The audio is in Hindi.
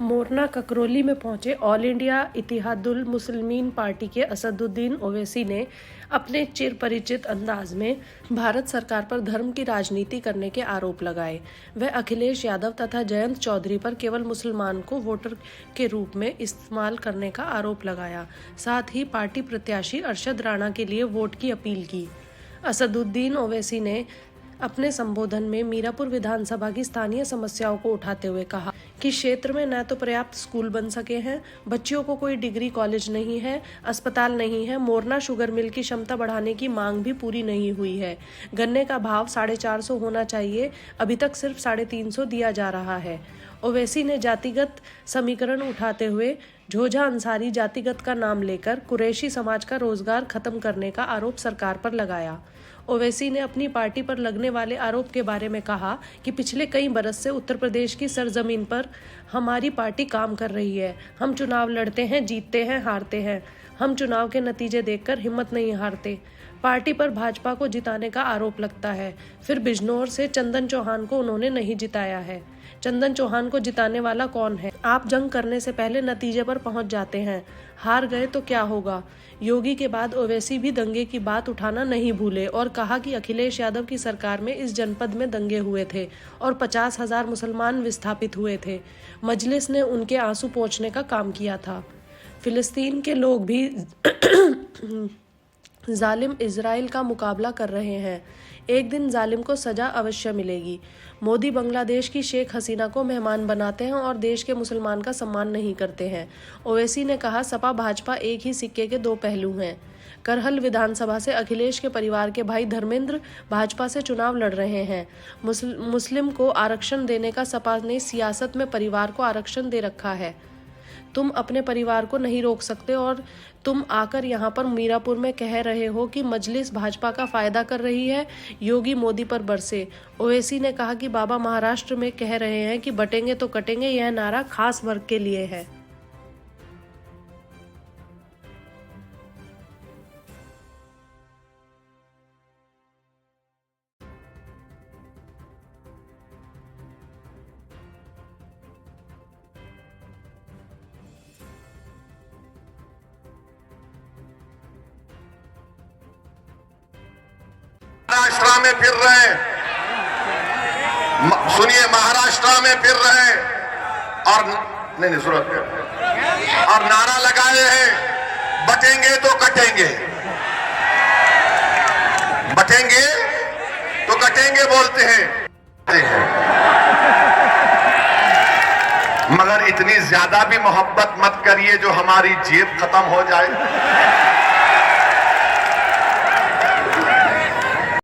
मोरना ककरौली में पहुंचे all India Ittehadul Muslimeen party के असदुद्दीन ओवैसी ने अपने चिरपरिचित अंदाज में भारत सरकार पर धर्म की राजनीति करने के आरोप लगाए। वह अखिलेश यादव तथा जयंत चौधरी पर केवल मुसलमान को वोटर के रूप में इस्तेमाल करने का आरोप लगाया। साथ ही पार्टी प्रत्याशी अरशद राणा के लिए वोट की अपील की। असदुद्दीन ओवैसी ने अपने संबोधन में मीरापुर विधानसभा की स्थानीय समस्याओं को उठाते हुए कहा कि क्षेत्र में न तो पर्याप्त स्कूल बन सके हैं, बच्चियों को कोई डिग्री कॉलेज नहीं है, अस्पताल नहीं है, मोरना शुगर मिल की क्षमता बढ़ाने की मांग भी पूरी नहीं हुई है। गन्ने का भाव 450 होना चाहिए, अभी तक सिर्फ 350 दिया जा रहा है। ओवैसी ने जातिगत समीकरण उठाते हुए झोझा अंसारी जातिगत का नाम लेकर कुरैशी समाज का रोजगार खत्म करने का आरोप सरकार पर लगाया। ओवैसी ने अपनी पार्टी पर लगने वाले आरोप के बारे में कहा कि पिछले कई बरस से उत्तर प्रदेश की सरजमीन पर हमारी पार्टी काम कर रही है। हम चुनाव लड़ते हैं, जीतते हैं, हारते हैं। हम चुनाव के नतीजे देखकर हिम्मत नहीं हारते। पार्टी पर भाजपा को जिताने का आरोप लगता है, फिर बिजनौर से चंदन चौहान को उन्होंने नहीं जिताया है। चंदन चौहान को जिताने वाला कौन है? आप जंग करने से पहले नतीजे पर पहुंच जाते हैं। हार गए तो क्या होगा? योगी के बाद ओवैसी भी दंगे की बात उठाना नहीं भूले और कहा कि अखिलेश यादव की सरकार में इस जनपद में दंगे हुए थे और 50,000 मुसलमान विस्थापित हुए थे। मजलिस ने उनके आंसू पोंछने का काम किया था। फिलिस्तीन के लोग भी जालिम इजराइल का मुकाबला कर रहे हैं। एक दिन जालिम को सजा अवश्य मिलेगी। मोदी बांग्लादेश की शेख हसीना को मेहमान बनाते हैं और देश के मुसलमान का सम्मान नहीं करते हैं। ओवैसी ने कहा, सपा भाजपा एक ही सिक्के के दो पहलू हैं। करहल विधानसभा से अखिलेश के परिवार के भाई धर्मेंद्र भाजपा से चुनाव लड़ रहे हैं। मुस्लिम को आरक्षण देने का सपा ने सियासत में परिवार को आरक्षण दे रखा है। तुम अपने परिवार को नहीं रोक सकते और तुम आकर यहाँ पर मीरापुर में कह रहे हो कि मजलिस भाजपा का फायदा कर रही है। योगी मोदी पर बरसे। ओवैसी ने कहा कि बाबा महाराष्ट्र में कह रहे हैं कि बटेंगे तो कटेंगे, यह नारा खास वर्ग के लिए है। महाराष्ट्र में फिर रहे, सुनिए, महाराष्ट्र में फिर रहे और नहीं जरूरत और नारा लगाए हैं, बटेंगे तो कटेंगे, बटेंगे तो कटेंगे बोलते हैं। मगर इतनी ज्यादा भी मोहब्बत मत करिए जो हमारी जेब खत्म हो जाए।